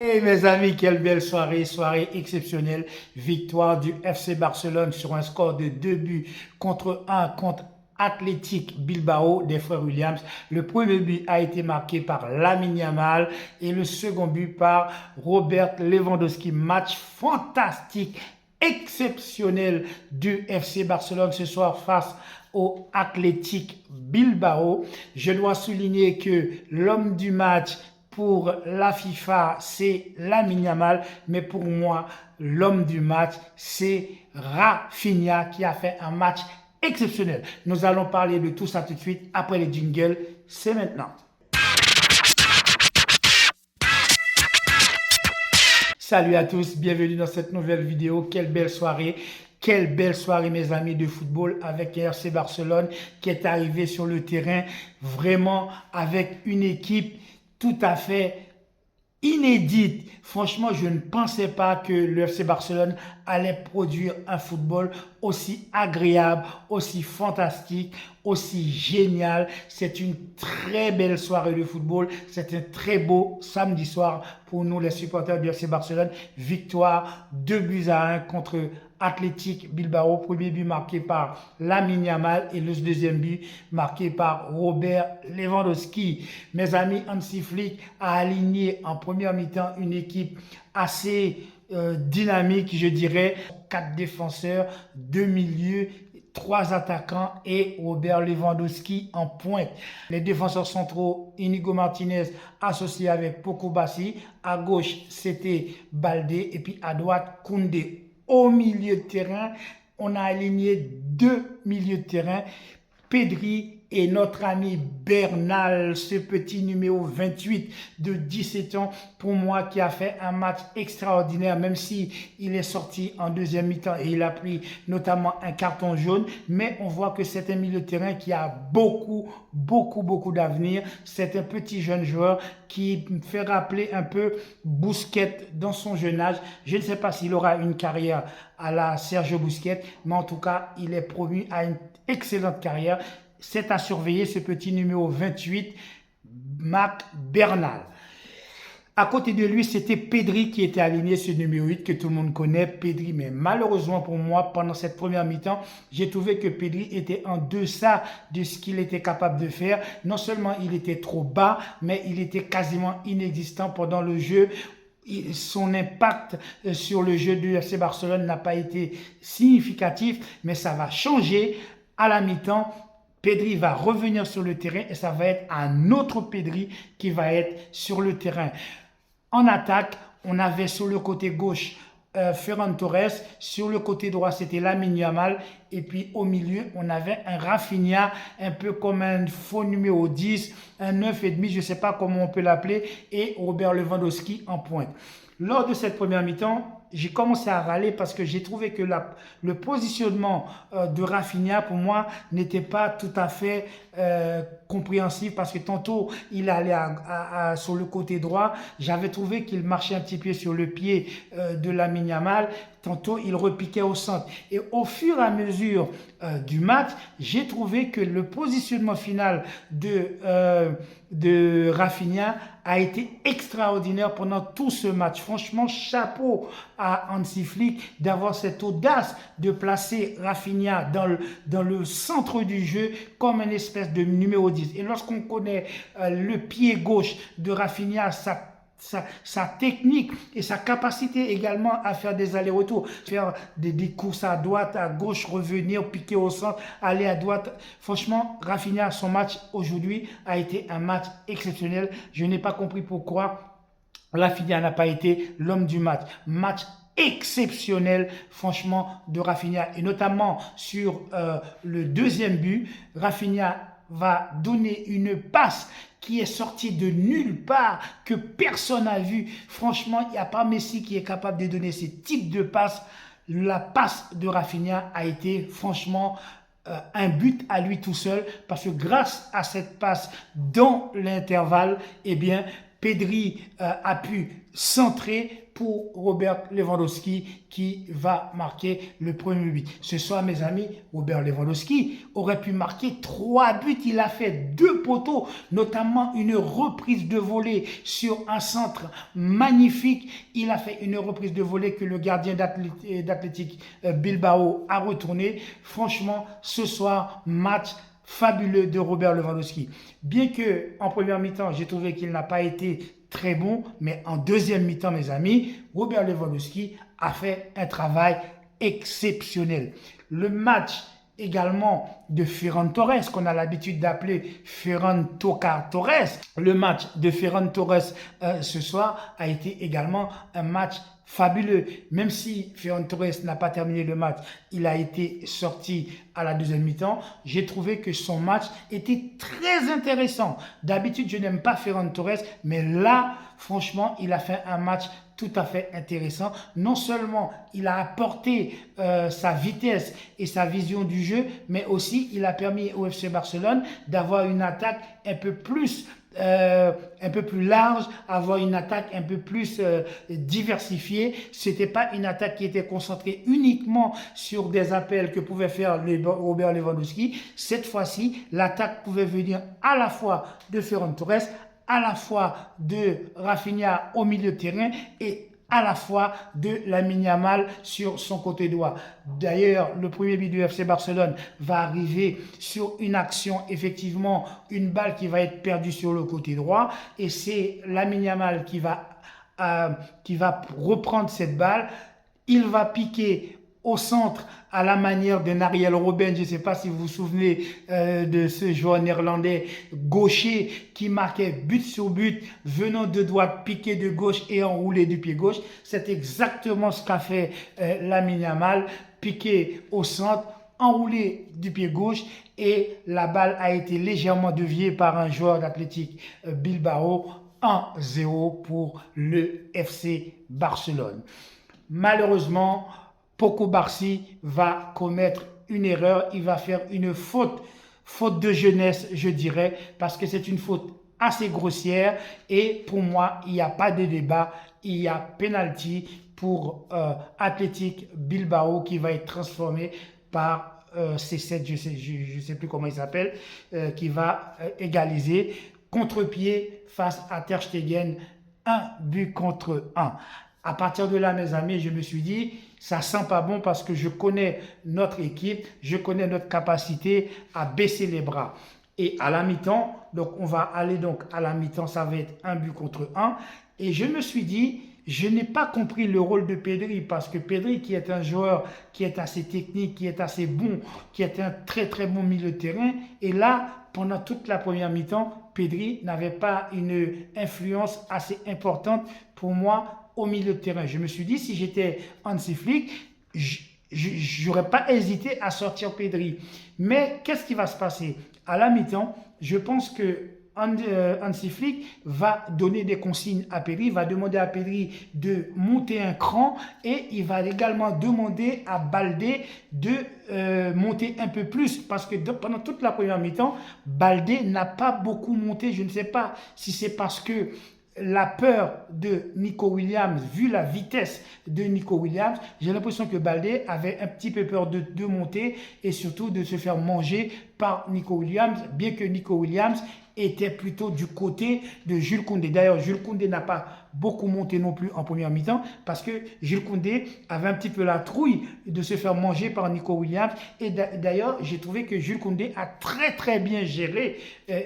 Et mes amis, quelle belle soirée, soirée exceptionnelle. Victoire du FC Barcelone sur un score de 2 buts contre 1 contre Athletic Bilbao des frères Williams. Le premier but a été marqué par Lamine Yamal et le second but par Robert Lewandowski. Match fantastique, exceptionnel du FC Barcelone ce soir face au Athletic Bilbao. Je dois souligner que l'homme du match pour la FIFA, c'est Lamine Yamal, mais pour moi, l'homme du match, c'est Rafinha qui a fait un match exceptionnel. Nous allons parler de tout ça tout de suite après les jingles. C'est maintenant. Salut à tous, bienvenue dans cette nouvelle vidéo. Quelle belle soirée! Quelle belle soirée mes amis de football avec RC Barcelone qui est arrivé sur le terrain vraiment avec une équipe tout à fait inédite. Franchement, je ne pensais pas que le FC Barcelone allait produire un football aussi agréable, aussi fantastique, aussi génial. C'est une très belle soirée de football. C'est un très beau samedi soir pour nous, les supporters du FC Barcelone. Victoire 2 buts à 1 contre Athletic Bilbao. Premier but marqué par Lamine Yamal et le deuxième but marqué par Robert Lewandowski. Mes amis, Hansi Flick a aligné en première mi-temps une équipe assez dynamique, je dirais. 4 défenseurs, 2 milieux, 3 attaquants et Robert Lewandowski en pointe. Les défenseurs centraux, Inigo Martinez associé avec Poko Bassi. À gauche, c'était Baldé et puis à droite, Koundé. Au milieu de terrain, on a aligné 2 milieux de terrain, Pedri et notre ami Bernal, ce petit numéro 28 de 17 ans, pour moi, qui a fait un match extraordinaire, même si il est sorti en deuxième mi-temps et il a pris notamment un carton jaune. Mais on voit que c'est un milieu de terrain qui a beaucoup d'avenir. C'est un petit jeune joueur qui me fait rappeler un peu Busquets dans son jeune âge. Je ne sais pas s'il aura une carrière à la Sergio Busquets, mais en tout cas, il est promu à une excellente carrière. C'est à surveiller ce petit numéro 28, Marc Bernal. À côté de lui, c'était Pedri qui était aligné, ce numéro 8 que tout le monde connaît, Pedri. Mais malheureusement pour moi, pendant cette première mi-temps, j'ai trouvé que Pedri était en deçà de ce qu'il était capable de faire. Non seulement il était trop bas, mais il était quasiment inexistant pendant le jeu. Son impact sur le jeu du FC Barcelone n'a pas été significatif, mais ça va changer à la mi-temps. Pedri va revenir sur le terrain et ça va être un autre Pedri qui va être sur le terrain. En attaque, on avait sur le côté gauche Ferran Torres, sur le côté droit c'était Lamine Yamal et puis au milieu on avait un Rafinha un peu comme un faux numéro 10, un 9,5, je ne sais pas comment on peut l'appeler, et Robert Lewandowski en pointe. Lors de cette première mi-temps, j'ai commencé à râler parce que j'ai trouvé que le positionnement de Rafinha, pour moi, n'était pas tout à fait compréhensif parce que tantôt, il allait sur le côté droit. J'avais trouvé qu'il marchait un petit peu sur le pied de Lamine Yamal. Tantôt, il repiquait au centre. Et au fur et à mesure du match, j'ai trouvé que le positionnement final de Rafinha a été extraordinaire pendant tout ce match. Franchement, chapeau à Hansi Flick d'avoir cette audace de placer Rafinha dans le centre du jeu comme une espèce de numéro 10. Et lorsqu'on connaît le pied gauche de Rafinha, sa technique et sa capacité également à faire des allers-retours, faire des courses à droite, à gauche, revenir, piquer au centre, aller à droite. Franchement, Rafinha, son match aujourd'hui a été un match exceptionnel. Je n'ai pas compris pourquoi Rafinha n'a pas été l'homme du match. Match exceptionnel, franchement, de Rafinha. Et notamment sur le deuxième but, Rafinha va donner une passe qui est sortie de nulle part, que personne n'a vu. Franchement, il n'y a pas Messi qui est capable de donner ce type de passe. La passe de Rafinha a été franchement un but à lui tout seul, parce que grâce à cette passe dans l'intervalle, eh bien, Pedri a pu centrer pour Robert Lewandowski qui va marquer le premier but. Ce soir, mes amis, Robert Lewandowski aurait pu marquer 3 buts. Il a fait 2 poteaux, notamment une reprise de volée sur un centre magnifique. Il a fait une reprise de volée que le gardien d'Athletic Bilbao a retourné. Franchement, ce soir, match fabuleux de Robert Lewandowski. Bien que en première mi-temps, j'ai trouvé qu'il n'a pas été très bon, mais en deuxième mi-temps, mes amis, Robert Lewandowski a fait un travail exceptionnel. Le match également de Ferran Torres, qu'on a l'habitude d'appeler Ferran Torres. Le match de Ferran Torres ce soir a été également un match fabuleux. Même si Ferran Torres n'a pas terminé le match, il a été sorti à la deuxième mi-temps. J'ai trouvé que son match était très intéressant. D'habitude, je n'aime pas Ferran Torres, mais là, franchement, il a fait un match tout à fait intéressant. Non seulement il a apporté sa vitesse et sa vision du jeu, mais aussi il a permis au FC Barcelone d'avoir une attaque un peu plus large, avoir une attaque un peu plus diversifiée. C'était pas une attaque qui était concentrée uniquement sur des appels que pouvait faire Robert Lewandowski. Cette fois-ci, l'attaque pouvait venir à la fois de Ferran Torres, à la fois de Rafinha au milieu de terrain et à la fois de Lamine Yamal sur son côté droit. D'ailleurs, le premier but du FC Barcelone va arriver sur une action, effectivement, une balle qui va être perdue sur le côté droit et c'est Lamine Yamal qui va reprendre cette balle. Il va piquer au centre à la manière d'un Ariel Robben. Je ne sais pas si vous vous souvenez de ce joueur néerlandais gaucher qui marquait but sur but, venant de droite, piqué de gauche et enroulé du pied gauche. C'est exactement ce qu'a fait Lamine Yamal, piqué au centre, enroulé du pied gauche et la balle a été légèrement déviée par un joueur d'Athletic Bilbao. 1-0 pour le FC Barcelone. Malheureusement, Poko Barsi va commettre une erreur, il va faire une faute de jeunesse, je dirais, parce que c'est une faute assez grossière et pour moi, il n'y a pas de débat, il y a penalty pour Athletic Bilbao qui va être transformé par C7, je ne sais plus comment il s'appelle, qui va égaliser contre-pied face à Ter Stegen, 1 but contre 1. À partir de là, mes amis, je me suis dit, ça sent pas bon parce que je connais notre équipe, je connais notre capacité à baisser les bras. Et à la mi-temps, donc on va aller donc à la mi-temps, ça va être 1 but contre 1. Et je me suis dit, je n'ai pas compris le rôle de Pedri parce que Pedri, qui est un joueur qui est assez technique, qui est assez bon, qui est un très très bon milieu de terrain, et là, pendant toute la première mi-temps, Pedri n'avait pas une influence assez importante pour moi au milieu de terrain. Je me suis dit, si j'étais Hansi Flick, je n'aurais pas hésité à sortir Pedri. Mais qu'est-ce qui va se passer? À la mi-temps, je pense que Hansi Flick va donner des consignes à Pedri, va demander à Pedri de monter un cran et il va également demander à Baldé de monter un peu plus parce que pendant toute la première mi-temps, Baldé n'a pas beaucoup monté. Je ne sais pas si c'est parce que la peur de Nico Williams, vu la vitesse de Nico Williams, j'ai l'impression que Baldé avait un petit peu peur de monter et surtout de se faire manger par Nico Williams, bien que Nico Williams était plutôt du côté de Jules Koundé. D'ailleurs, Jules Koundé n'a pas beaucoup monté non plus en première mi-temps parce que Jules Koundé avait un petit peu la trouille de se faire manger par Nico Williams. Et d'ailleurs, j'ai trouvé que Jules Koundé a très très bien géré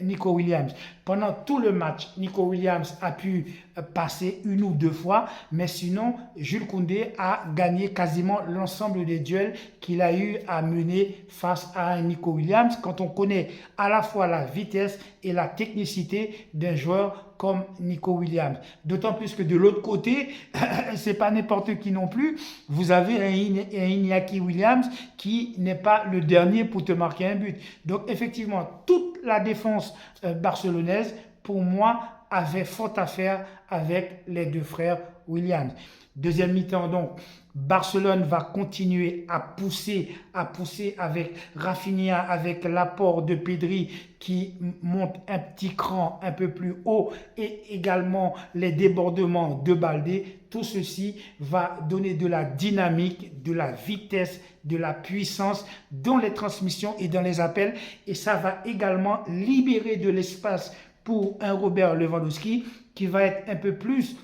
Nico Williams. Pendant tout le match, Nico Williams a pu passer 1 ou 2 fois, mais sinon, Jules Koundé a gagné quasiment l'ensemble des duels qu'il a eu à mener face à Nico Williams. Quand on connaît à la fois la vitesse et la technicité d'un joueur comme Nico Williams. D'autant plus que de l'autre côté, c'est pas n'importe qui non plus. Vous avez un Iñaki Williams qui n'est pas le dernier pour te marquer un but. Donc effectivement, toute la défense barcelonaise, pour moi, avait fort à faire avec les deux frères Williams. Deuxième mi-temps, donc, Barcelone va continuer à pousser avec Rafinha, avec l'apport de Pedri qui monte un petit cran un peu plus haut et également les débordements de Baldé. Tout ceci va donner de la dynamique, de la vitesse, de la puissance dans les transmissions et dans les appels. Et ça va également libérer de l'espace pour un Robert Lewandowski qui va être un peu plus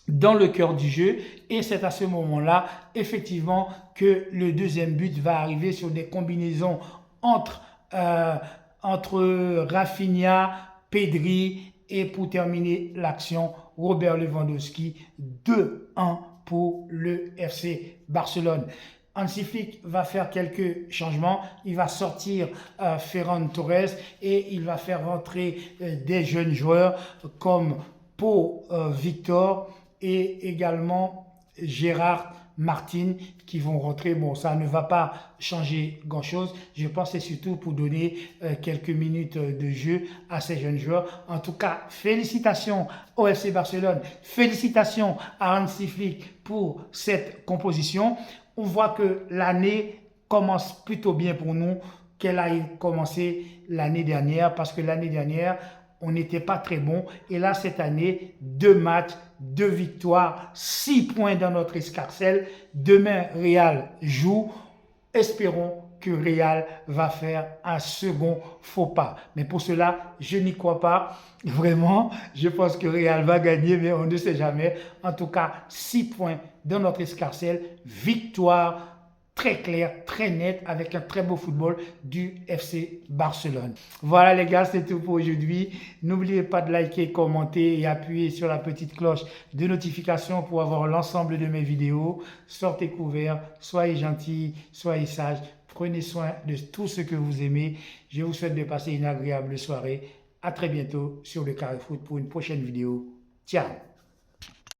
dans le cœur du jeu, et c'est à ce moment-là effectivement que le deuxième but va arriver sur des combinaisons entre Rafinha, Pedri et pour terminer l'action Robert Lewandowski. 2-1 pour le FC Barcelone. Hansi Flick va faire quelques changements, il va sortir Ferran Torres et il va faire rentrer des jeunes joueurs comme Pau Victor et également Gérard Martin qui vont rentrer. Bon, ça ne va pas changer grand-chose. Je pense que c'est surtout pour donner quelques minutes de jeu à ces jeunes joueurs. En tout cas, félicitations au FC Barcelone. Félicitations à Hansi Flick pour cette composition. On voit que l'année commence plutôt bien pour nous qu'elle a commencé l'année dernière, parce que l'année dernière, on n'était pas très bon. Et là, cette année, 2 matchs, 2 victoires, 6 points dans notre escarcelle. Demain, Real joue. Espérons que Real va faire un second faux pas. Mais pour cela, je n'y crois pas. Vraiment, je pense que Real va gagner, mais on ne sait jamais. En tout cas, 6 points dans notre escarcelle. Victoire très clair, très net, avec un très beau football du FC Barcelone. Voilà les gars, c'est tout pour aujourd'hui. N'oubliez pas de liker, commenter et appuyer sur la petite cloche de notification pour avoir l'ensemble de mes vidéos. Sortez couverts, soyez gentils, soyez sages, prenez soin de tout ce que vous aimez. Je vous souhaite de passer une agréable soirée. À très bientôt sur le Carré Foot pour une prochaine vidéo. Ciao!